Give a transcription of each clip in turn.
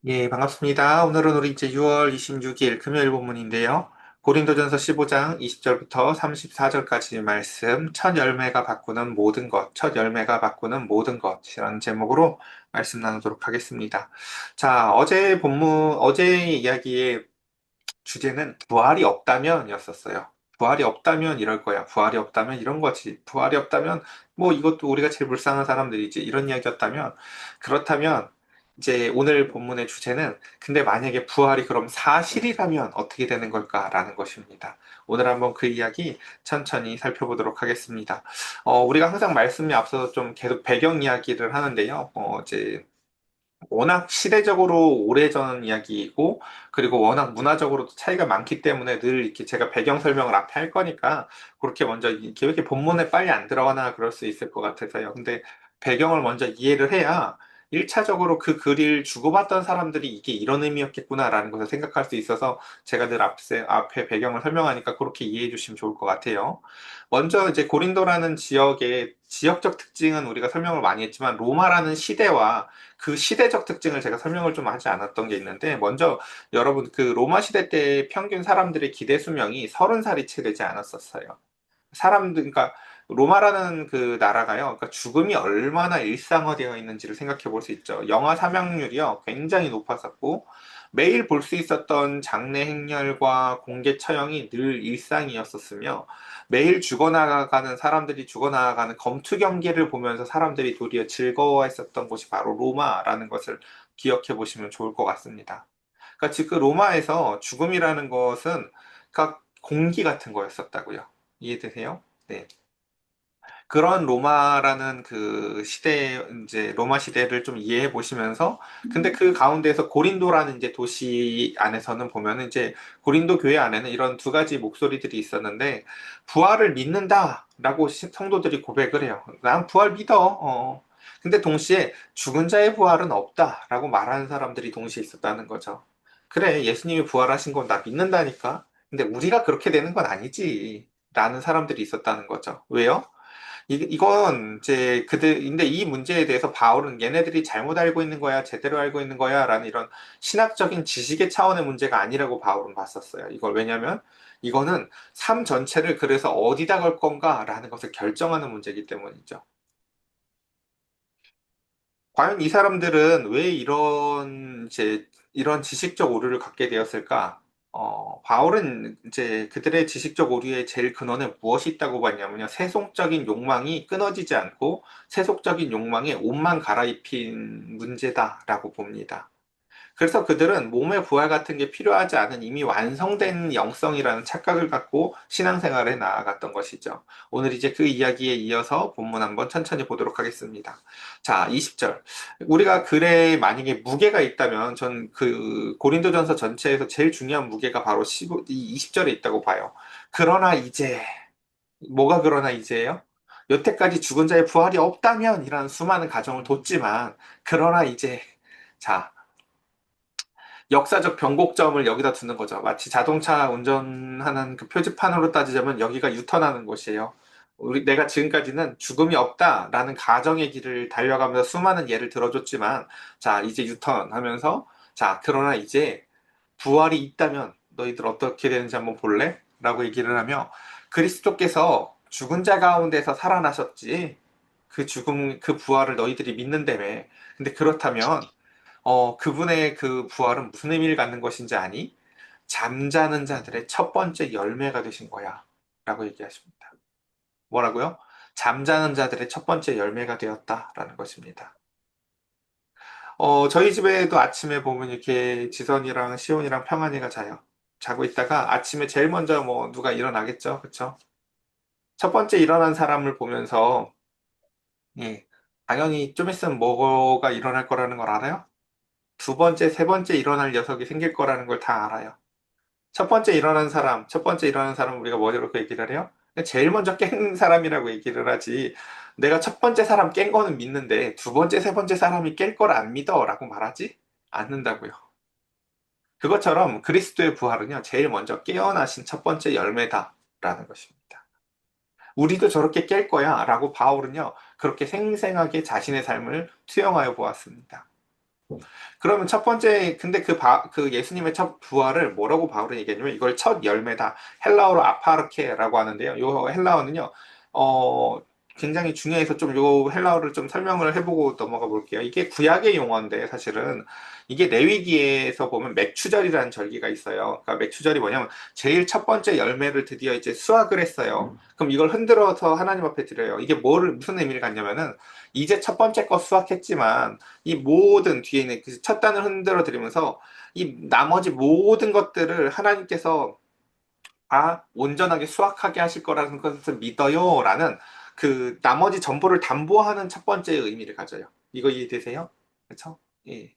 예, 반갑습니다. 오늘은 우리 이제 6월 26일 금요일 본문인데요. 고린도전서 15장 20절부터 34절까지 말씀, 첫 열매가 바꾸는 모든 것, 첫 열매가 바꾸는 모든 것이라는 제목으로 말씀 나누도록 하겠습니다. 자, 어제 이야기의 주제는 부활이 없다면이었었어요. 부활이 없다면 이럴 거야. 부활이 없다면 이런 거지. 부활이 없다면 뭐 이것도 우리가 제일 불쌍한 사람들이지. 이런 이야기였다면 그렇다면 이제 오늘 본문의 주제는 근데 만약에 부활이 그럼 사실이라면 어떻게 되는 걸까라는 것입니다. 오늘 한번 그 이야기 천천히 살펴보도록 하겠습니다. 우리가 항상 말씀에 앞서서 좀 계속 배경 이야기를 하는데요. 이제 워낙 시대적으로 오래전 이야기이고, 그리고 워낙 문화적으로도 차이가 많기 때문에 늘 이렇게 제가 배경 설명을 앞에 할 거니까, 그렇게 먼저 이렇게 왜 이렇게 본문에 빨리 안 들어가나 그럴 수 있을 것 같아서요. 근데 배경을 먼저 이해를 해야 1차적으로 그 글을 주고받던 사람들이 이게 이런 의미였겠구나라는 것을 생각할 수 있어서 제가 늘 앞에 배경을 설명하니까 그렇게 이해해 주시면 좋을 것 같아요. 먼저 이제 고린도라는 지역의 지역적 특징은 우리가 설명을 많이 했지만 로마라는 시대와 그 시대적 특징을 제가 설명을 좀 하지 않았던 게 있는데, 먼저 여러분 그 로마 시대 때 평균 사람들의 기대 수명이 30살이 채 되지 않았었어요. 그러니까 로마라는 그 나라가요. 그러니까 죽음이 얼마나 일상화되어 있는지를 생각해 볼 수 있죠. 영아 사망률이요. 굉장히 높았었고, 매일 볼 수 있었던 장례 행렬과 공개 처형이 늘 일상이었었으며, 매일 죽어나가는 사람들이 죽어나가는 검투 경기를 보면서 사람들이 도리어 즐거워했었던 곳이 바로 로마라는 것을 기억해 보시면 좋을 것 같습니다. 그러니까 즉 그 로마에서 죽음이라는 것은 그러니까 공기 같은 거였었다고요. 이해되세요? 네. 그런 로마라는 그 시대, 이제 로마 시대를 좀 이해해 보시면서, 근데 그 가운데서 고린도라는 이제 도시 안에서는 보면은 이제 고린도 교회 안에는 이런 두 가지 목소리들이 있었는데, 부활을 믿는다라고 성도들이 고백을 해요. 난 부활 믿어. 근데 동시에 죽은 자의 부활은 없다라고 말하는 사람들이 동시에 있었다는 거죠. 그래, 예수님이 부활하신 건 나 믿는다니까. 근데 우리가 그렇게 되는 건 아니지. 라는 사람들이 있었다는 거죠. 왜요? 이건 이제 근데 이 문제에 대해서 바울은 얘네들이 잘못 알고 있는 거야, 제대로 알고 있는 거야, 라는 이런 신학적인 지식의 차원의 문제가 아니라고 바울은 봤었어요. 이걸 왜냐면 이거는 삶 전체를 그래서 어디다 걸 건가라는 것을 결정하는 문제이기 때문이죠. 과연 이 사람들은 왜 이런 지식적 오류를 갖게 되었을까? 바울은 이제 그들의 지식적 오류의 제일 근원에 무엇이 있다고 봤냐면요. 세속적인 욕망이 끊어지지 않고 세속적인 욕망에 옷만 갈아입힌 문제다라고 봅니다. 그래서 그들은 몸의 부활 같은 게 필요하지 않은 이미 완성된 영성이라는 착각을 갖고 신앙생활에 나아갔던 것이죠. 오늘 이제 그 이야기에 이어서 본문 한번 천천히 보도록 하겠습니다. 자, 20절. 우리가 글에 만약에 무게가 있다면 전 그 고린도전서 전체에서 제일 중요한 무게가 바로 20절에 있다고 봐요. 그러나 이제 뭐가 그러나 이제예요? 여태까지 죽은 자의 부활이 없다면 이라는 수많은 가정을 뒀지만 그러나 이제 자, 역사적 변곡점을 여기다 두는 거죠. 마치 자동차 운전하는 그 표지판으로 따지자면 여기가 유턴하는 곳이에요. 내가 지금까지는 죽음이 없다라는 가정의 길을 달려가면서 수많은 예를 들어줬지만, 자, 이제 유턴하면서, 자, 그러나 이제 부활이 있다면 너희들 어떻게 되는지 한번 볼래? 라고 얘기를 하며, 그리스도께서 죽은 자 가운데서 살아나셨지. 그 부활을 너희들이 믿는다며. 근데 그렇다면, 그분의 그 부활은 무슨 의미를 갖는 것인지 아니? 잠자는 자들의 첫 번째 열매가 되신 거야. 라고 얘기하십니다. 뭐라고요? 잠자는 자들의 첫 번째 열매가 되었다라는 것입니다. 저희 집에도 아침에 보면 이렇게 지선이랑 시온이랑 평안이가 자요. 자고 있다가 아침에 제일 먼저 뭐 누가 일어나겠죠? 그쵸? 첫 번째 일어난 사람을 보면서, 예, 당연히 좀 있으면 뭐가 일어날 거라는 걸 알아요? 두 번째, 세 번째 일어날 녀석이 생길 거라는 걸 다 알아요. 첫 번째 일어나는 사람 우리가 뭐라고 얘기를 해요? 제일 먼저 깬 사람이라고 얘기를 하지. 내가 첫 번째 사람 깬 거는 믿는데 두 번째, 세 번째 사람이 깰 걸 안 믿어라고 말하지 않는다고요. 그것처럼 그리스도의 부활은요, 제일 먼저 깨어나신 첫 번째 열매다라는 것입니다. 우리도 저렇게 깰 거야 라고 바울은요, 그렇게 생생하게 자신의 삶을 투영하여 보았습니다. 그러면 첫 번째, 근데 그 예수님의 첫 부활을 뭐라고 바울은 얘기했냐면 이걸 첫 열매다. 헬라어로 아파르케라고 하는데요. 요 헬라어는요, 어, 굉장히 중요해서 좀 요 헬라어를 좀 설명을 해보고 넘어가 볼게요. 이게 구약의 용어인데 사실은 이게 레위기에서 보면 맥추절이라는 절기가 있어요. 그러니까 맥추절이 뭐냐면 제일 첫 번째 열매를 드디어 이제 수확을 했어요. 그럼 이걸 흔들어서 하나님 앞에 드려요. 이게 무슨 의미를 갖냐면은 이제 첫 번째 거 수확했지만 이 모든 뒤에 있는 그 첫 단을 흔들어 드리면서 이 나머지 모든 것들을 하나님께서 온전하게 수확하게 하실 거라는 것을 믿어요. 라는 그 나머지 전부를 담보하는 첫 번째 의미를 가져요. 이거 이해되세요? 그렇죠? 예.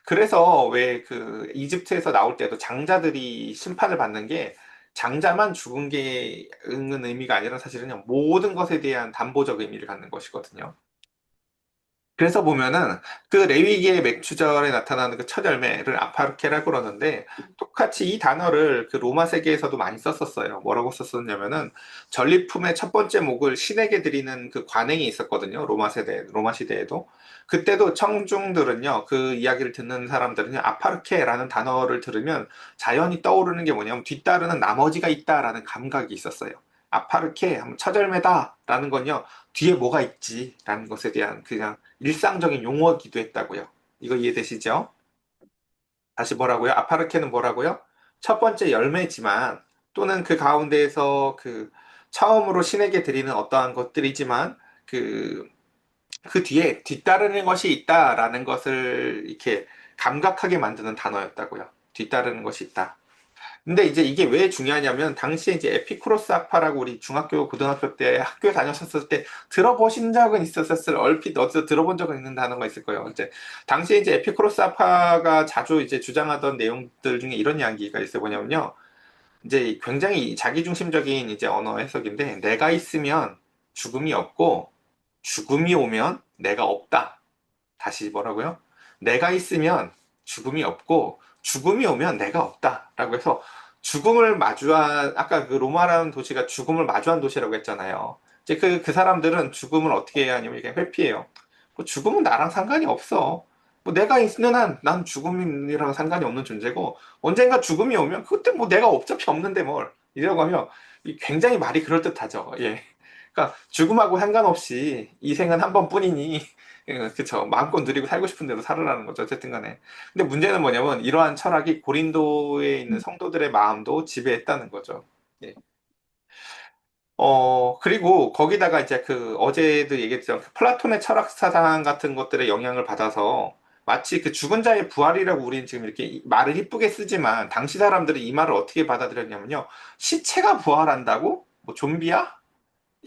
그래서 왜 그 이집트에서 나올 때도 장자들이 심판을 받는 게 장자만 죽은 게 있는 의미가 아니라 사실은 모든 것에 대한 담보적 의미를 갖는 것이거든요. 그래서 보면은 그 레위기의 맥주절에 나타나는 그 첫 열매를 아파르케라고 그러는데 똑같이 이 단어를 그 로마 세계에서도 많이 썼었어요. 뭐라고 썼었냐면은 전리품의 첫 번째 목을 신에게 드리는 그 관행이 있었거든요. 로마 시대에도. 그때도 청중들은요, 그 이야기를 듣는 사람들은요, 아파르케라는 단어를 들으면 자연히 떠오르는 게 뭐냐면 뒤따르는 나머지가 있다라는 감각이 있었어요. 아파르케 하면 첫 열매다라는 건요. 뒤에 뭐가 있지라는 것에 대한 그냥 일상적인 용어기도 했다고요. 이거 이해되시죠? 다시 뭐라고요? 아파르케는 뭐라고요? 첫 번째 열매지만 또는 그 가운데에서 그 처음으로 신에게 드리는 어떠한 것들이지만 그, 그 뒤에 뒤따르는 것이 있다라는 것을 이렇게 감각하게 만드는 단어였다고요. 뒤따르는 것이 있다. 근데 이제 이게 왜 중요하냐면 당시에 이제 에피쿠로스 학파라고 우리 중학교 고등학교 때 학교에 다녔었을 때 들어보신 적은 있었을 얼핏 어디서 들어본 적은 있는 단어가 있을 거예요. 이제 당시에 이제 에피쿠로스 학파가 자주 이제 주장하던 내용들 중에 이런 이야기가 있어요. 뭐냐면요. 이제 굉장히 자기중심적인 이제 언어 해석인데 내가 있으면 죽음이 없고 죽음이 오면 내가 없다. 다시 뭐라고요? 내가 있으면 죽음이 없고 죽음이 오면 내가 없다라고 해서 죽음을 마주한 아까 그 로마라는 도시가 죽음을 마주한 도시라고 했잖아요. 이제 그 사람들은 죽음을 어떻게 해야 하냐면 이게 회피해요. 뭐 죽음은 나랑 상관이 없어. 뭐 내가 있는 한 난 죽음이랑 상관이 없는 존재고 언젠가 죽음이 오면 그때 뭐 내가 어차피 없는데 뭘 이라고 하면 굉장히 말이 그럴듯하죠. 예. 그러니까 죽음하고 상관없이 이 생은 한 번뿐이니 그쵸. 마음껏 누리고 살고 싶은 대로 살으라는 거죠. 어쨌든 간에. 근데 문제는 뭐냐면 이러한 철학이 고린도에 있는 성도들의 마음도 지배했다는 거죠. 예. 그리고 거기다가 이제 그 어제도 얘기했지만 그 플라톤의 철학 사상 같은 것들의 영향을 받아서 마치 그 죽은 자의 부활이라고 우리는 지금 이렇게 말을 이쁘게 쓰지만 당시 사람들은 이 말을 어떻게 받아들였냐면요. 시체가 부활한다고? 뭐 좀비야?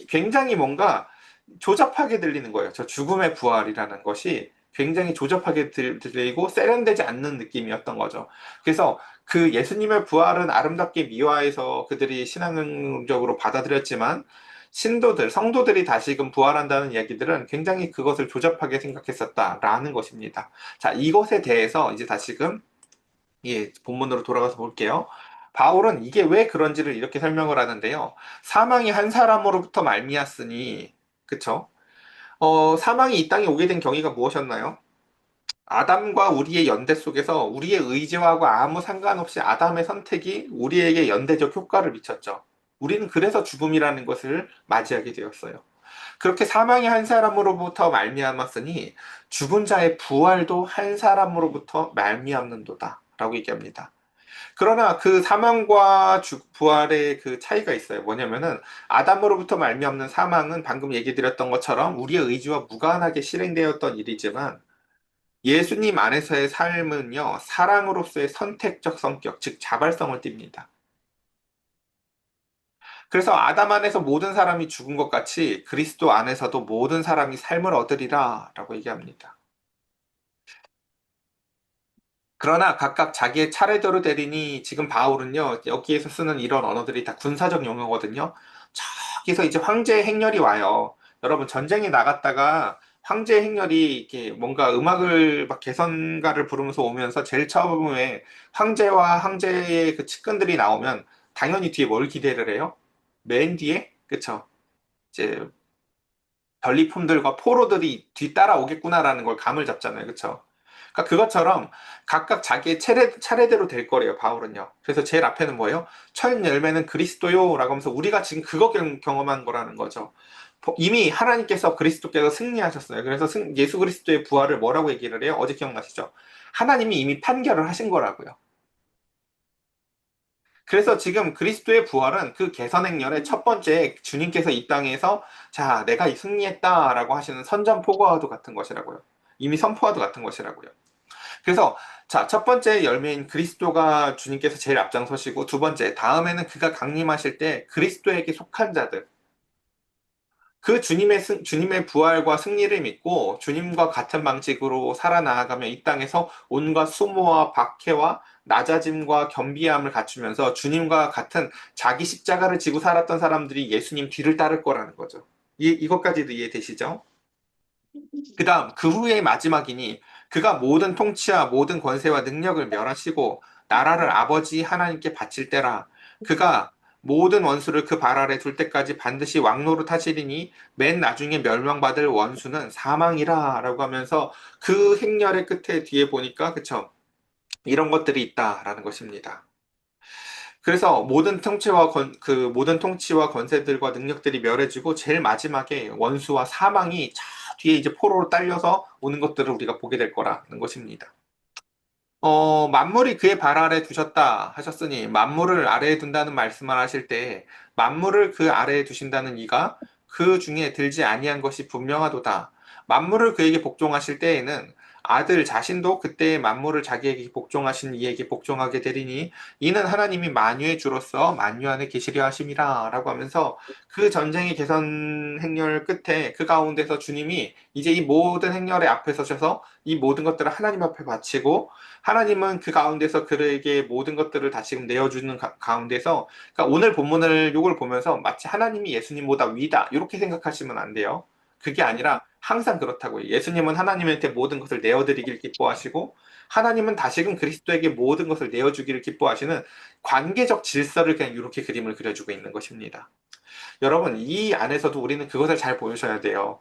굉장히 뭔가 조잡하게 들리는 거예요. 저 죽음의 부활이라는 것이 굉장히 조잡하게 들리고 세련되지 않는 느낌이었던 거죠. 그래서 그 예수님의 부활은 아름답게 미화해서 그들이 신앙적으로 받아들였지만 성도들이 다시금 부활한다는 이야기들은 굉장히 그것을 조잡하게 생각했었다라는 것입니다. 자, 이것에 대해서 이제 다시금 예, 본문으로 돌아가서 볼게요. 바울은 이게 왜 그런지를 이렇게 설명을 하는데요. 사망이 한 사람으로부터 말미암았으니, 그쵸? 사망이 이 땅에 오게 된 경위가 무엇이었나요? 아담과 우리의 연대 속에서 우리의 의지와고 아무 상관없이 아담의 선택이 우리에게 연대적 효과를 미쳤죠. 우리는 그래서 죽음이라는 것을 맞이하게 되었어요. 그렇게 사망이 한 사람으로부터 말미암았으니 죽은 자의 부활도 한 사람으로부터 말미암는도다. 라고 얘기합니다. 그러나 그 사망과 부활의 그 차이가 있어요. 뭐냐면은 아담으로부터 말미암는 사망은 방금 얘기 드렸던 것처럼 우리의 의지와 무관하게 실행되었던 일이지만 예수님 안에서의 삶은요, 사랑으로서의 선택적 성격, 즉 자발성을 띱니다. 그래서 아담 안에서 모든 사람이 죽은 것 같이 그리스도 안에서도 모든 사람이 삶을 얻으리라 라고 얘기합니다. 그러나 각각 자기의 차례대로 되리니 지금 바울은요, 여기에서 쓰는 이런 언어들이 다 군사적 용어거든요. 저기서 이제 황제의 행렬이 와요. 여러분, 전쟁에 나갔다가 황제의 행렬이 이렇게 뭔가 음악을 막 개선가를 부르면서 오면서 제일 처음에 황제와 황제의 그 측근들이 나오면 당연히 뒤에 뭘 기대를 해요? 맨 뒤에? 그쵸? 이제 전리품들과 포로들이 뒤따라오겠구나라는 걸 감을 잡잖아요. 그쵸? 그러니까 그것처럼 각각 자기의 차례대로 될 거래요, 바울은요. 그래서 제일 앞에는 뭐예요? 첫 열매는 그리스도요라고 하면서 우리가 지금 그거 경험한 거라는 거죠. 이미 하나님께서 그리스도께서 승리하셨어요. 그래서 예수 그리스도의 부활을 뭐라고 얘기를 해요? 어제 기억나시죠? 하나님이 이미 판결을 하신 거라고요. 그래서 지금 그리스도의 부활은 그 개선행렬의 첫 번째 주님께서 이 땅에서 자, 내가 승리했다라고 하시는 선전포고와도 같은 것이라고요. 이미 선포와도 같은 것이라고요. 그래서 자, 첫 번째 열매인 그리스도가 주님께서 제일 앞장서시고 두 번째, 다음에는 그가 강림하실 때 그리스도에게 속한 자들, 그 주님의 부활과 승리를 믿고 주님과 같은 방식으로 살아나가며 이 땅에서 온갖 수모와 박해와 낮아짐과 겸비함을 갖추면서 주님과 같은 자기 십자가를 지고 살았던 사람들이 예수님 뒤를 따를 거라는 거죠. 이것까지도 이해되시죠? 그 다음, 그 후의 마지막이니 그가 모든 통치와 모든 권세와 능력을 멸하시고 나라를 아버지 하나님께 바칠 때라. 그가 모든 원수를 그 발 아래 둘 때까지 반드시 왕노릇 하시리니 맨 나중에 멸망받을 원수는 사망이라 라고 하면서 그 행렬의 끝에 뒤에 보니까 그쵸? 이런 것들이 있다라는 것입니다. 그래서 모든 통치와 권세들과 능력들이 멸해지고 제일 마지막에 원수와 사망이 저 뒤에 이제 포로로 딸려서 오는 것들을 우리가 보게 될 거라는 것입니다. 만물이 그의 발 아래 두셨다 하셨으니 만물을 아래에 둔다는 말씀을 하실 때 만물을 그 아래에 두신다는 이가 그 중에 들지 아니한 것이 분명하도다. 만물을 그에게 복종하실 때에는 아들 자신도 그때의 만물을 자기에게 복종하신 이에게 복종하게 되리니 이는 하나님이 만유의 주로서 만유 안에 계시려 하심이라 라고 하면서 그 전쟁의 개선 행렬 끝에 그 가운데서 주님이 이제 이 모든 행렬의 앞에 서셔서 이 모든 것들을 하나님 앞에 바치고 하나님은 그 가운데서 그에게 모든 것들을 다 지금 내어주는 가운데서 그러니까 오늘 본문을 요걸 보면서 마치 하나님이 예수님보다 위다 이렇게 생각하시면 안 돼요. 그게 아니라 항상 그렇다고요. 예수님은 하나님한테 모든 것을 내어드리길 기뻐하시고 하나님은 다시금 그리스도에게 모든 것을 내어주기를 기뻐하시는 관계적 질서를 그냥 이렇게 그림을 그려주고 있는 것입니다. 여러분, 이 안에서도 우리는 그것을 잘 보셔야 돼요.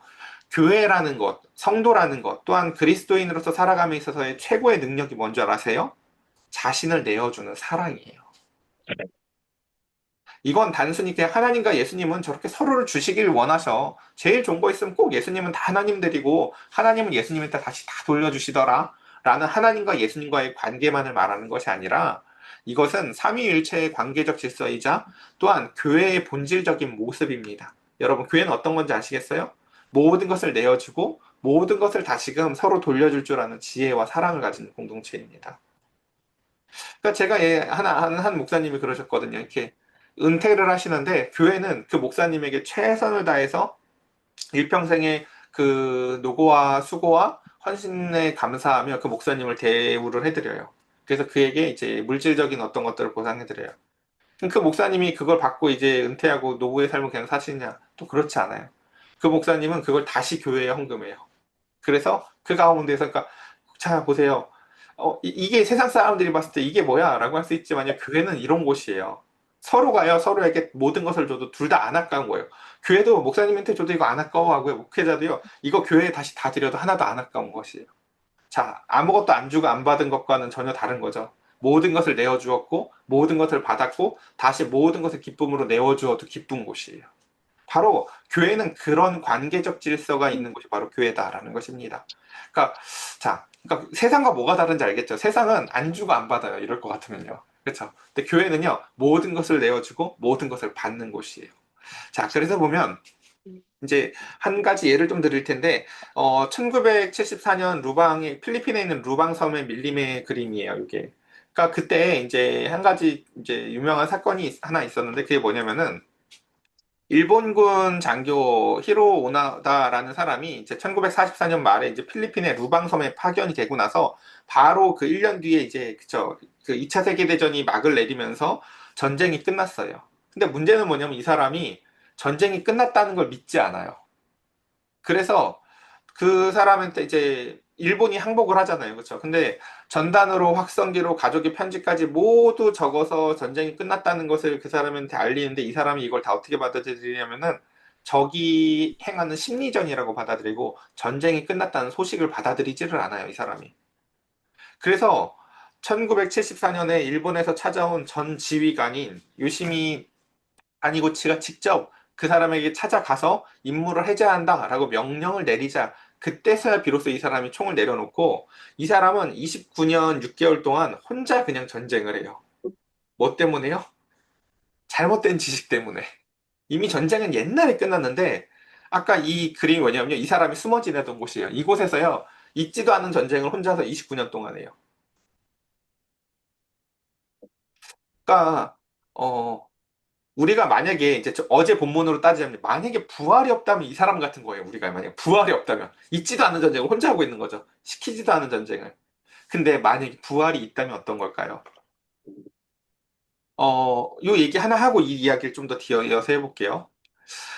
교회라는 것, 성도라는 것, 또한 그리스도인으로서 살아감에 있어서의 최고의 능력이 뭔지 아세요? 자신을 내어주는 사랑이에요. 이건 단순히 그냥 하나님과 예수님은 저렇게 서로를 주시길 원하셔. 제일 좋은 거 있으면 꼭 예수님은 다 하나님들이고 하나님은 예수님한테 다시 다 돌려주시더라. 라는 하나님과 예수님과의 관계만을 말하는 것이 아니라 이것은 삼위일체의 관계적 질서이자 또한 교회의 본질적인 모습입니다. 여러분, 교회는 어떤 건지 아시겠어요? 모든 것을 내어주고 모든 것을 다시금 서로 돌려줄 줄 아는 지혜와 사랑을 가진 공동체입니다. 그러니까 제가 한 목사님이 그러셨거든요. 이렇게 은퇴를 하시는데 교회는 그 목사님에게 최선을 다해서 일평생의 그 노고와 수고와 헌신에 감사하며 그 목사님을 대우를 해드려요. 그래서 그에게 이제 물질적인 어떤 것들을 보상해드려요. 그 목사님이 그걸 받고 이제 은퇴하고 노후의 삶을 그냥 사시냐? 또 그렇지 않아요. 그 목사님은 그걸 다시 교회에 헌금해요. 그래서 그 가운데서, 그러니까, 자, 보세요. 이게 세상 사람들이 봤을 때 이게 뭐야? 라고 할 수 있지만요. 교회는 이런 곳이에요. 서로가요, 서로에게 모든 것을 줘도 둘 다 안 아까운 거예요. 교회도 목사님한테 줘도 이거 안 아까워하고요. 목회자도요, 이거 교회에 다시 다 드려도 하나도 안 아까운 것이에요. 자, 아무것도 안 주고 안 받은 것과는 전혀 다른 거죠. 모든 것을 내어주었고, 모든 것을 받았고, 다시 모든 것을 기쁨으로 내어주어도 기쁜 곳이에요. 바로 교회는 그런 관계적 질서가 있는 곳이 바로 교회다라는 것입니다. 그러니까 그러니까 세상과 뭐가 다른지 알겠죠? 세상은 안 주고 안 받아요. 이럴 것 같으면요. 그렇죠? 근데 교회는요, 모든 것을 내어주고 모든 것을 받는 곳이에요. 자, 그래서 보면 이제 한 가지 예를 좀 드릴 텐데, 1974년 필리핀에 있는 루방 섬의 밀림의 그림이에요, 이게. 그러니까 그때 이제 한 가지 이제 유명한 사건이 하나 있었는데, 그게 뭐냐면은, 일본군 장교 히로 오나다라는 사람이 이제 1944년 말에 이제 필리핀의 루방섬에 파견이 되고 나서 바로 그 1년 뒤에 이제 그쵸 그 2차 세계대전이 막을 내리면서 전쟁이 끝났어요. 근데 문제는 뭐냐면 이 사람이 전쟁이 끝났다는 걸 믿지 않아요. 그래서 그 사람한테 이제 일본이 항복을 하잖아요. 그렇죠? 근데 전단으로 확성기로 가족의 편지까지 모두 적어서 전쟁이 끝났다는 것을 그 사람한테 알리는데 이 사람이 이걸 다 어떻게 받아들이냐면은 적이 행하는 심리전이라고 받아들이고 전쟁이 끝났다는 소식을 받아들이지를 않아요, 이 사람이. 그래서 1974년에 일본에서 찾아온 전 지휘관인 요시미 아니고치가 직접 그 사람에게 찾아가서 임무를 해제한다라고 명령을 내리자 그때서야 비로소 이 사람이 총을 내려놓고 이 사람은 29년 6개월 동안 혼자 그냥 전쟁을 해요. 뭐 때문에요? 잘못된 지식 때문에. 이미 전쟁은 옛날에 끝났는데 아까 이 그림이 뭐냐면요. 이 사람이 숨어 지내던 곳이에요. 이곳에서요. 있지도 않은 전쟁을 혼자서 29년 동안 해요. 그러니까 우리가 만약에 이제 어제 본문으로 따지자면 만약에 부활이 없다면 이 사람 같은 거예요. 우리가 만약에 부활이 없다면 있지도 않은 전쟁을 혼자 하고 있는 거죠. 시키지도 않은 전쟁을. 근데 만약에 부활이 있다면 어떤 걸까요? 요 얘기 하나 하고 이 이야기를 좀 더 이어서 해볼게요.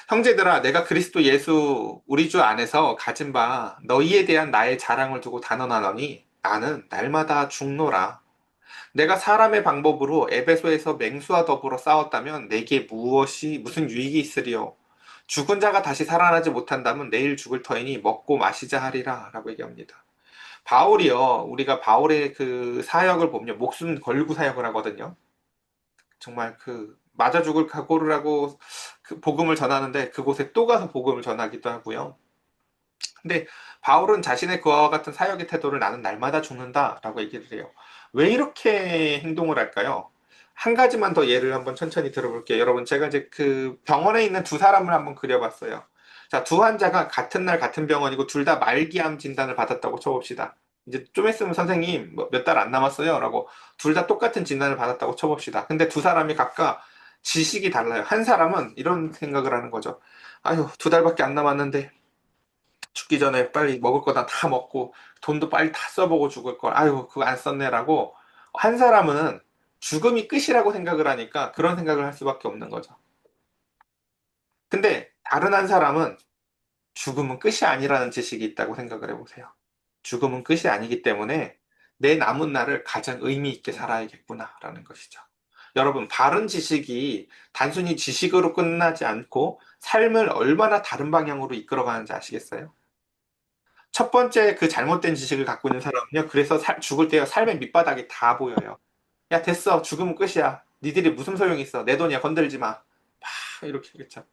형제들아, 내가 그리스도 예수 우리 주 안에서 가진 바 너희에 대한 나의 자랑을 두고 단언하노니 나는 날마다 죽노라. 내가 사람의 방법으로 에베소에서 맹수와 더불어 싸웠다면 내게 무슨 유익이 있으리요? 죽은 자가 다시 살아나지 못한다면 내일 죽을 터이니 먹고 마시자 하리라 라고 얘기합니다. 바울이요. 우리가 바울의 그 사역을 보면 목숨 걸고 사역을 하거든요. 정말 그 맞아 죽을 각오를 하고 그 복음을 전하는데 그곳에 또 가서 복음을 전하기도 하고요. 근데 바울은 자신의 그와 같은 사역의 태도를 나는 날마다 죽는다라고 얘기를 해요. 왜 이렇게 행동을 할까요? 한 가지만 더 예를 한번 천천히 들어볼게요. 여러분, 제가 이제 그 병원에 있는 두 사람을 한번 그려봤어요. 자, 두 환자가 같은 날 같은 병원이고 둘 다 말기암 진단을 받았다고 쳐봅시다. 이제 좀 있으면 선생님 몇 달 안 남았어요 라고 둘 다 똑같은 진단을 받았다고 쳐봅시다. 근데 두 사람이 각각 지식이 달라요. 한 사람은 이런 생각을 하는 거죠. 아유, 두 달밖에 안 남았는데 죽기 전에 빨리 먹을 거 다 먹고 돈도 빨리 다 써보고 죽을 걸. 아유, 그거 안 썼네라고. 한 사람은 죽음이 끝이라고 생각을 하니까 그런 생각을 할 수밖에 없는 거죠. 근데 다른 한 사람은 죽음은 끝이 아니라는 지식이 있다고 생각을 해보세요. 죽음은 끝이 아니기 때문에 내 남은 날을 가장 의미 있게 살아야겠구나라는 것이죠. 여러분, 바른 지식이 단순히 지식으로 끝나지 않고 삶을 얼마나 다른 방향으로 이끌어가는지 아시겠어요? 첫 번째 그 잘못된 지식을 갖고 있는 사람은요. 그래서 죽을 때 삶의 밑바닥이 다 보여요. 야, 됐어. 죽으면 끝이야. 니들이 무슨 소용이 있어. 내 돈이야. 건들지 마. 막 이렇게 하겠죠.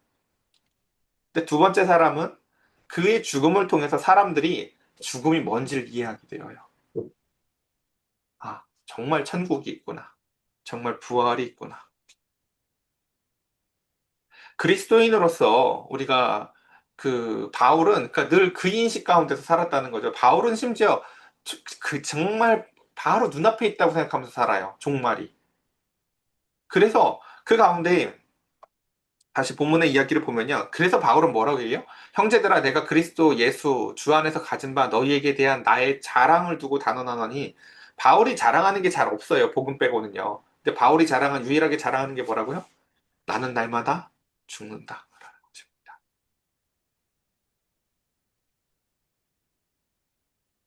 근데 두 번째 사람은 그의 죽음을 통해서 사람들이 죽음이 뭔지를 이해하게 되어요. 아, 정말 천국이 있구나. 정말 부활이 있구나. 그리스도인으로서 우리가 그 바울은 그러니까 늘 그 인식 가운데서 살았다는 거죠. 바울은 심지어 그 정말 바로 눈앞에 있다고 생각하면서 살아요. 종말이. 그래서 그 가운데 다시 본문의 이야기를 보면요. 그래서 바울은 뭐라고 해요? 형제들아 내가 그리스도 예수 주 안에서 가진 바 너희에게 대한 나의 자랑을 두고 단언하노니 바울이 자랑하는 게 잘 없어요. 복음 빼고는요. 근데 바울이 유일하게 자랑하는 게 뭐라고요? 나는 날마다 죽는다.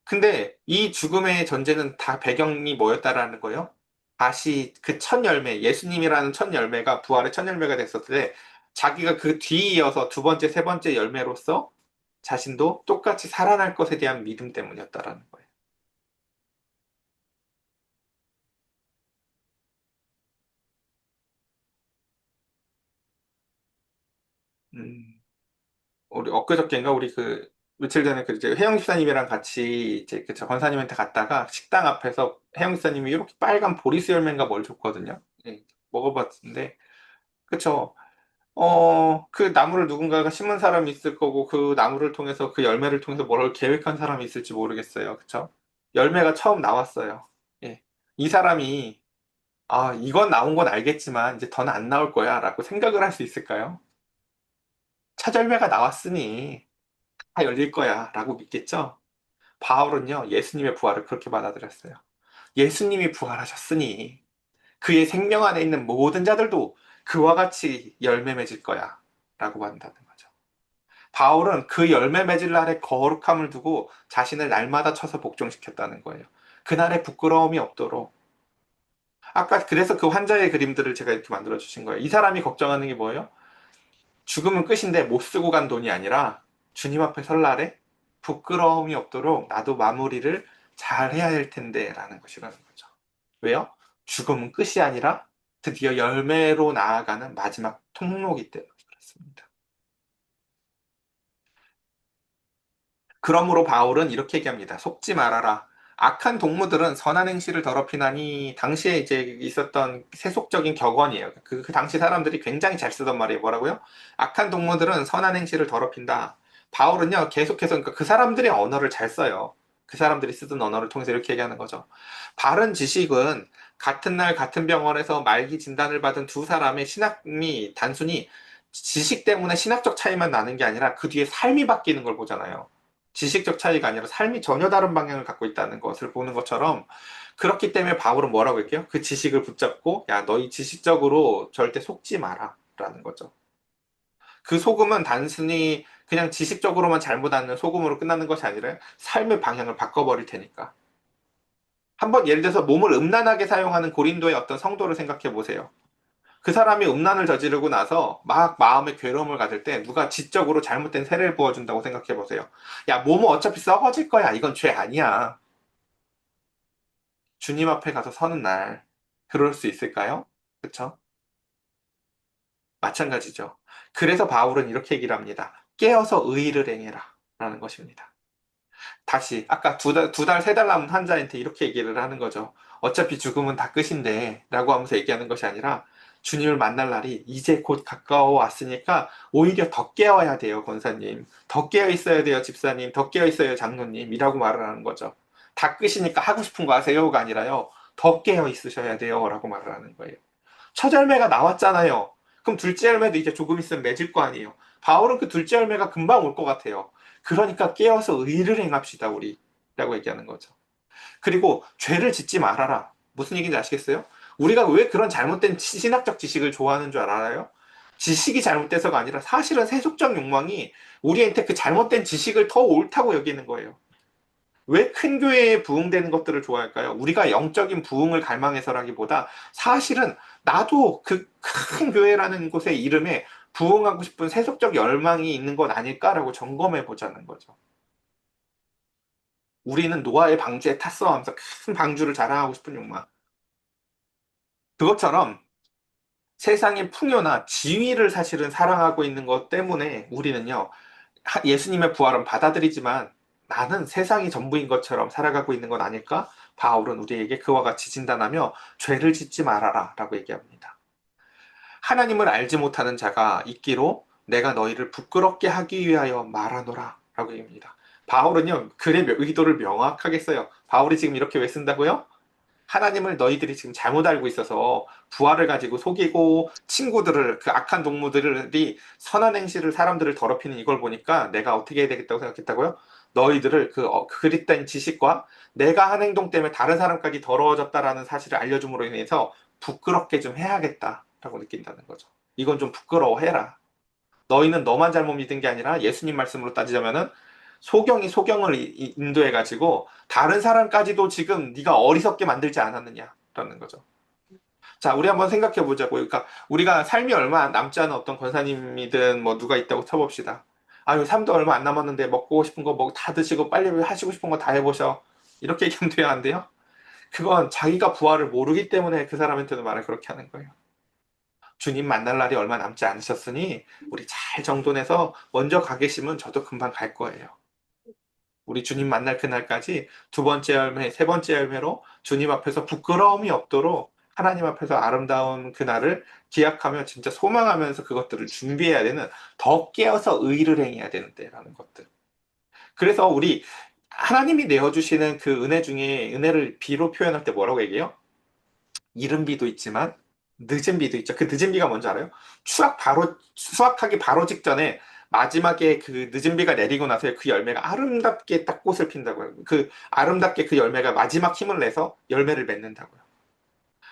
근데 이 죽음의 전제는 다 배경이 뭐였다라는 거예요? 다시 그 첫 열매, 예수님이라는 첫 열매가 부활의 첫 열매가 됐었을 때 자기가 그 뒤에 이어서 두 번째, 세 번째 열매로서 자신도 똑같이 살아날 것에 대한 믿음 때문이었다라는 거예요. 음, 우리 엊그저께인가 우리 그 며칠 전에 그 이제 혜영 집사님이랑 같이 이제 그 권사님한테 갔다가 식당 앞에서 혜영 집사님이 이렇게 빨간 보리수 열매인가 뭘 줬거든요. 예, 먹어봤는데 그쵸. 그 나무를 누군가가 심은 사람이 있을 거고, 그 나무를 통해서, 그 열매를 통해서 뭘 계획한 사람이 있을지 모르겠어요. 그쵸? 열매가 처음 나왔어요. 예. 이 사람이, 아, 이건 나온 건 알겠지만, 이제 더는 안 나올 거야, 라고 생각을 할 수 있을까요? 첫 열매가 나왔으니, 다 열릴 거야, 라고 믿겠죠? 바울은요, 예수님의 부활을 그렇게 받아들였어요. 예수님이 부활하셨으니, 그의 생명 안에 있는 모든 자들도 그와 같이 열매 맺을 거야, 라고 한다는 거죠. 바울은 그 열매 맺을 날의 거룩함을 두고 자신을 날마다 쳐서 복종시켰다는 거예요. 그날의 부끄러움이 없도록. 아까 그래서 그 환자의 그림들을 제가 이렇게 만들어 주신 거예요. 이 사람이 걱정하는 게 뭐예요? 죽음은 끝인데 못 쓰고 간 돈이 아니라 주님 앞에 설날에 부끄러움이 없도록 나도 마무리를 잘 해야 할 텐데 라는 것이라는 거죠. 왜요? 죽음은 끝이 아니라 드디어 열매로 나아가는 마지막 통로이기 때문에 그렇습니다. 그러므로 바울은 이렇게 얘기합니다. 속지 말아라. 악한 동무들은 선한 행실을 더럽히나니 당시에 이제 있었던 세속적인 격언이에요. 그 당시 사람들이 굉장히 잘 쓰던 말이에요. 뭐라고요? 악한 동무들은 선한 행실을 더럽힌다. 바울은요, 계속해서 그러니까 그 사람들의 언어를 잘 써요. 그 사람들이 쓰던 언어를 통해서 이렇게 얘기하는 거죠. 바른 지식은 같은 날 같은 병원에서 말기 진단을 받은 두 사람의 신학이 단순히 지식 때문에 신학적 차이만 나는 게 아니라 그 뒤에 삶이 바뀌는 걸 보잖아요. 지식적 차이가 아니라 삶이 전혀 다른 방향을 갖고 있다는 것을 보는 것처럼 그렇기 때문에 바울은 뭐라고 할게요? 그 지식을 붙잡고 야, 너희 지식적으로 절대 속지 마라 라는 거죠. 그 속음은 단순히 그냥 지식적으로만 잘못 아는 속음으로 끝나는 것이 아니라 삶의 방향을 바꿔버릴 테니까. 한번 예를 들어서 몸을 음란하게 사용하는 고린도의 어떤 성도를 생각해 보세요. 그 사람이 음란을 저지르고 나서 막 마음의 괴로움을 가질 때 누가 지적으로 잘못된 세례를 부어준다고 생각해 보세요. 야, 몸은 어차피 썩어질 거야. 이건 죄 아니야. 주님 앞에 가서 서는 날, 그럴 수 있을까요? 그쵸? 마찬가지죠. 그래서 바울은 이렇게 얘기를 합니다. 깨어서 의의를 행해라. 라는 것입니다. 다시, 아까 두 달, 세 달 남은 환자한테 이렇게 얘기를 하는 거죠. 어차피 죽음은 다 끝인데, 라고 하면서 얘기하는 것이 아니라, 주님을 만날 날이 이제 곧 가까워 왔으니까, 오히려 더 깨어야 돼요, 권사님. 더 깨어 있어야 돼요, 집사님. 더 깨어 있어야 장로님. 이라고 말을 하는 거죠. 다 끝이니까 하고 싶은 거 하세요가 아니라요. 더 깨어 있으셔야 돼요, 라고 말을 하는 거예요. 첫 열매가 나왔잖아요. 그럼 둘째 열매도 이제 조금 있으면 맺을 거 아니에요. 바울은 그 둘째 열매가 금방 올 것 같아요. 그러니까 깨어서 의를 행합시다, 우리. 라고 얘기하는 거죠. 그리고 죄를 짓지 말아라. 무슨 얘기인지 아시겠어요? 우리가 왜 그런 잘못된 신학적 지식을 좋아하는 줄 알아요? 지식이 잘못돼서가 아니라 사실은 세속적 욕망이 우리한테 그 잘못된 지식을 더 옳다고 여기는 거예요. 왜 큰 교회에 부흥되는 것들을 좋아할까요? 우리가 영적인 부흥을 갈망해서라기보다 사실은 나도 그 큰 교회라는 곳의 이름에 부흥하고 싶은 세속적 열망이 있는 것 아닐까라고 점검해 보자는 거죠. 우리는 노아의 방주에 탔어 하면서 큰 방주를 자랑하고 싶은 욕망. 그것처럼 세상의 풍요나 지위를 사실은 사랑하고 있는 것 때문에 우리는요, 예수님의 부활은 받아들이지만 나는 세상이 전부인 것처럼 살아가고 있는 건 아닐까? 바울은 우리에게 그와 같이 진단하며 죄를 짓지 말아라 라고 얘기합니다. 하나님을 알지 못하는 자가 있기로 내가 너희를 부끄럽게 하기 위하여 말하노라 라고 얘기합니다. 바울은요, 글의 의도를 명확하게 써요. 바울이 지금 이렇게 왜 쓴다고요? 하나님을 너희들이 지금 잘못 알고 있어서 부활을 가지고 속이고 친구들을 그 악한 동무들이 선한 행실을 사람들을 더럽히는 이걸 보니까 내가 어떻게 해야 되겠다고 생각했다고요? 너희들을 그 그릇된 지식과 내가 한 행동 때문에 다른 사람까지 더러워졌다라는 사실을 알려줌으로 인해서 부끄럽게 좀 해야겠다라고 느낀다는 거죠. 이건 좀 부끄러워해라. 너희는 너만 잘못 믿은 게 아니라 예수님 말씀으로 따지자면은 소경이 소경을 인도해가지고 다른 사람까지도 지금 네가 어리석게 만들지 않았느냐라는 거죠. 자, 우리 한번 생각해 보자고요. 그러니까 우리가 삶이 얼마 남지 않은 어떤 권사님이든 뭐 누가 있다고 쳐봅시다. 아유, 삶도 얼마 안 남았는데 먹고 싶은 거 뭐 다 드시고 빨리 하시고 싶은 거 다 해보셔. 이렇게 얘기하면 돼요, 안 돼요? 그건 자기가 부활을 모르기 때문에 그 사람한테도 말을 그렇게 하는 거예요. 주님 만날 날이 얼마 남지 않으셨으니 우리 잘 정돈해서 먼저 가 계시면 저도 금방 갈 거예요. 우리 주님 만날 그날까지 두 번째 열매, 세 번째 열매로 주님 앞에서 부끄러움이 없도록 하나님 앞에서 아름다운 그날을 기약하며 진짜 소망하면서 그것들을 준비해야 되는 더 깨어서 의를 행해야 되는데라는 것들. 그래서 우리 하나님이 내어주시는 그 은혜 중에 은혜를 비로 표현할 때 뭐라고 얘기해요? 이른 비도 있지만 늦은 비도 있죠. 그 늦은 비가 뭔지 알아요? 수확하기 바로 직전에 마지막에 그 늦은 비가 내리고 나서 그 열매가 아름답게 딱 꽃을 핀다고요. 그 아름답게 그 열매가 마지막 힘을 내서 열매를 맺는다고요.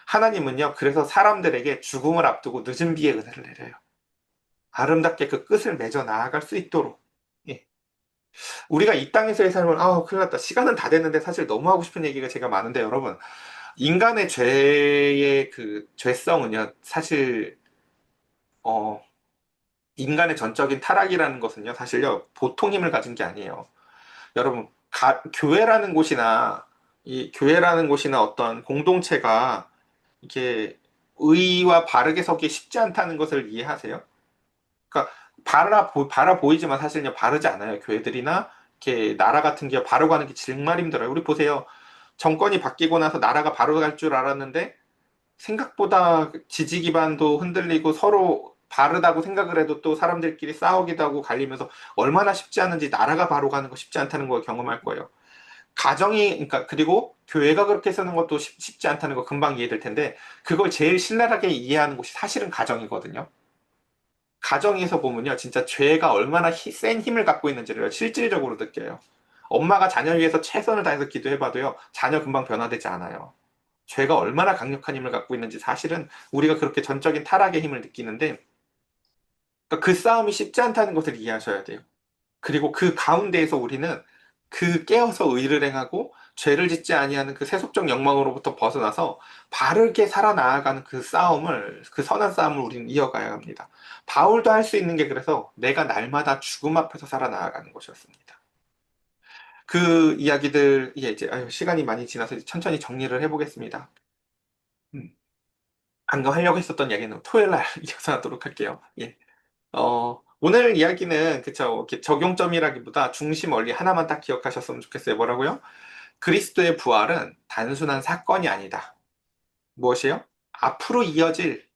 하나님은요, 그래서 사람들에게 죽음을 앞두고 늦은 비의 은혜를 내려요. 아름답게 그 끝을 맺어 나아갈 수 있도록. 예. 우리가 이 땅에서의 삶을, 큰일 났다. 시간은 다 됐는데 사실 너무 하고 싶은 얘기가 제가 많은데 여러분, 인간의 죄의 그 죄성은요, 사실, 어, 인간의 전적인 타락이라는 것은요, 사실요, 보통 힘을 가진 게 아니에요. 여러분, 교회라는 곳이나, 이 교회라는 곳이나 어떤 공동체가 이게 의와 바르게 서기 쉽지 않다는 것을 이해하세요? 그러니까 바라 보이지만 사실은요, 바르지 않아요. 교회들이나 이렇게 나라 같은 게 바로 가는 게 정말 힘들어요. 우리 보세요. 정권이 바뀌고 나서 나라가 바로 갈 줄 알았는데 생각보다 지지 기반도 흔들리고 서로 바르다고 생각을 해도 또 사람들끼리 싸우기도 하고 갈리면서 얼마나 쉽지 않은지 나라가 바로 가는 거 쉽지 않다는 걸 경험할 거예요. 그러니까, 그리고 교회가 그렇게 쓰는 것도 쉽지 않다는 거 금방 이해될 텐데, 그걸 제일 신랄하게 이해하는 곳이 사실은 가정이거든요. 가정에서 보면요, 진짜 죄가 얼마나 센 힘을 갖고 있는지를 실질적으로 느껴요. 엄마가 자녀 위해서 최선을 다해서 기도해봐도요, 자녀 금방 변화되지 않아요. 죄가 얼마나 강력한 힘을 갖고 있는지 사실은 우리가 그렇게 전적인 타락의 힘을 느끼는데, 그러니까 그 싸움이 쉽지 않다는 것을 이해하셔야 돼요. 그리고 그 가운데에서 우리는 그 깨어서 의를 행하고 죄를 짓지 아니하는 그 세속적 욕망으로부터 벗어나서 바르게 살아나가는 그 싸움을, 그 선한 싸움을 우리는 이어가야 합니다. 바울도 할 수 있는 게 그래서 내가 날마다 죽음 앞에서 살아나가는 것이었습니다. 그 이야기들, 예, 이제 시간이 많이 지나서 천천히 정리를 해보겠습니다. 음, 방금 하려고 했었던 이야기는 토요일 날 이어서 하도록 할게요. 예. 오늘 이야기는 그쵸, 이렇게 적용점이라기보다 중심 원리 하나만 딱 기억하셨으면 좋겠어요. 뭐라고요? 그리스도의 부활은 단순한 사건이 아니다. 무엇이요? 앞으로 이어질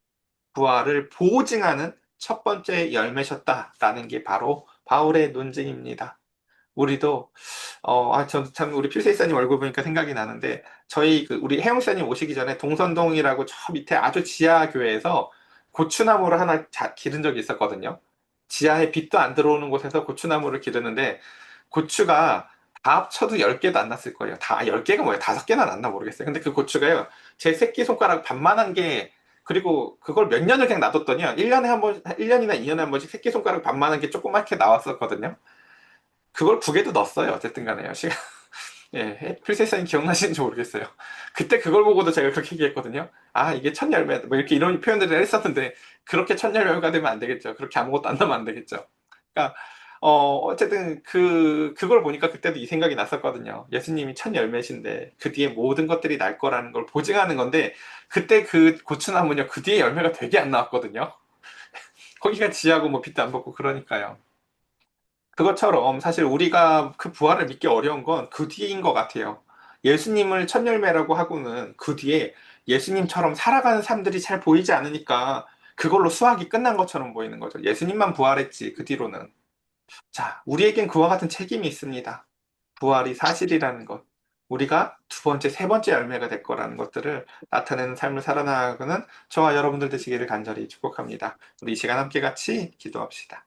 부활을 보증하는 첫 번째 열매셨다라는 게 바로 바울의 논증입니다. 우리도 저도 참 우리 필세이사님 얼굴 보니까 생각이 나는데 저희 우리 혜영사님 오시기 전에 동선동이라고 저 밑에 아주 지하 교회에서 고추나무를 하나 기른 적이 있었거든요. 지하에 빛도 안 들어오는 곳에서 고추나무를 기르는데 고추가 다 합쳐도 10개도 안 났을 거예요. 10개가 뭐예요? 5개나 났나 모르겠어요. 근데 그 고추가요. 제 새끼손가락 반만한 게 그리고 그걸 몇 년을 그냥 놔뒀더니요. 1년에 한 번, 1년이나 2년에 한 번씩 새끼손가락 반만한 게 조그맣게 나왔었거든요. 그걸 국에도 넣었어요. 어쨌든 간에요. 예, 필세사님 기억나시는지 모르겠어요. 그때 그걸 보고도 제가 그렇게 얘기했거든요. 아, 이게 첫 열매, 뭐 이렇게 이런 표현들을 했었는데, 그렇게 첫 열매가 되면 안 되겠죠. 그렇게 아무것도 안 나면 안 되겠죠. 그러니까, 어쨌든 그걸 보니까 그때도 이 생각이 났었거든요. 예수님이 첫 열매신데, 그 뒤에 모든 것들이 날 거라는 걸 보증하는 건데, 그때 그 고추나무는요, 그 뒤에 열매가 되게 안 나왔거든요. 거기가 지하고 뭐 빛도 안 받고 그러니까요. 그것처럼 사실 우리가 그 부활을 믿기 어려운 건 그 뒤인 것 같아요. 예수님을 첫 열매라고 하고는 그 뒤에 예수님처럼 살아가는 사람들이 잘 보이지 않으니까 그걸로 수학이 끝난 것처럼 보이는 거죠. 예수님만 부활했지, 그 뒤로는. 자, 우리에겐 그와 같은 책임이 있습니다. 부활이 사실이라는 것. 우리가 두 번째, 세 번째 열매가 될 거라는 것들을 나타내는 삶을 살아나가는 저와 여러분들 되시기를 간절히 축복합니다. 우리 이 시간 함께 같이 기도합시다.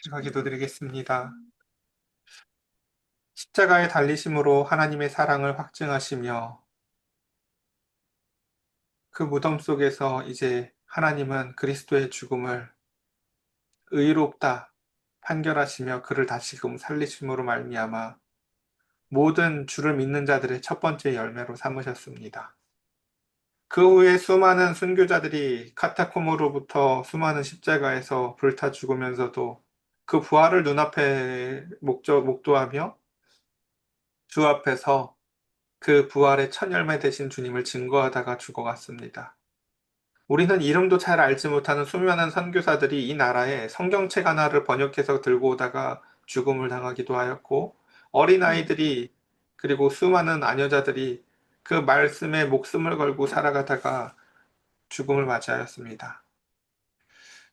제가 기도드리겠습니다. 십자가에 달리심으로 하나님의 사랑을 확증하시며 그 무덤 속에서 이제 하나님은 그리스도의 죽음을 의롭다 판결하시며 그를 다시금 살리심으로 말미암아 모든 주를 믿는 자들의 첫 번째 열매로 삼으셨습니다. 그 후에 수많은 순교자들이 카타콤으로부터 수많은 십자가에서 불타 죽으면서도 그 부활을 눈앞에 목도하며 주 앞에서 그 부활의 첫 열매 되신 주님을 증거하다가 죽어갔습니다. 우리는 이름도 잘 알지 못하는 수많은 선교사들이 이 나라에 성경책 하나를 번역해서 들고 오다가 죽음을 당하기도 하였고, 어린아이들이, 그리고 수많은 아녀자들이 그 말씀에 목숨을 걸고 살아가다가 죽음을 맞이하였습니다.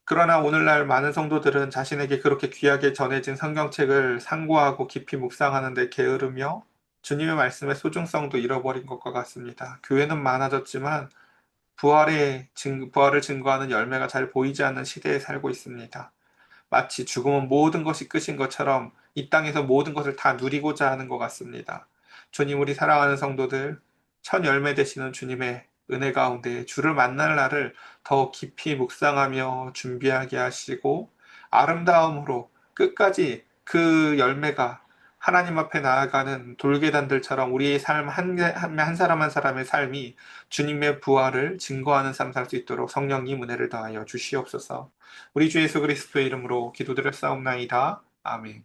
그러나 오늘날 많은 성도들은 자신에게 그렇게 귀하게 전해진 성경책을 상고하고 깊이 묵상하는 데 게으르며 주님의 말씀의 소중성도 잃어버린 것과 같습니다. 교회는 많아졌지만 부활을 증거하는 열매가 잘 보이지 않는 시대에 살고 있습니다. 마치 죽음은 모든 것이 끝인 것처럼 이 땅에서 모든 것을 다 누리고자 하는 것 같습니다. 주님, 우리 사랑하는 성도들, 첫 열매 되시는 주님의 은혜 가운데 주를 만날 날을 더 깊이 묵상하며 준비하게 하시고 아름다움으로 끝까지 그 열매가 하나님 앞에 나아가는 돌계단들처럼 우리의 삶 한 사람 한 사람의 삶이 주님의 부활을 증거하는 삶 살 수 있도록 성령님 은혜를 더하여 주시옵소서. 우리 주 예수 그리스도의 이름으로 기도드렸사옵나이다. 아멘.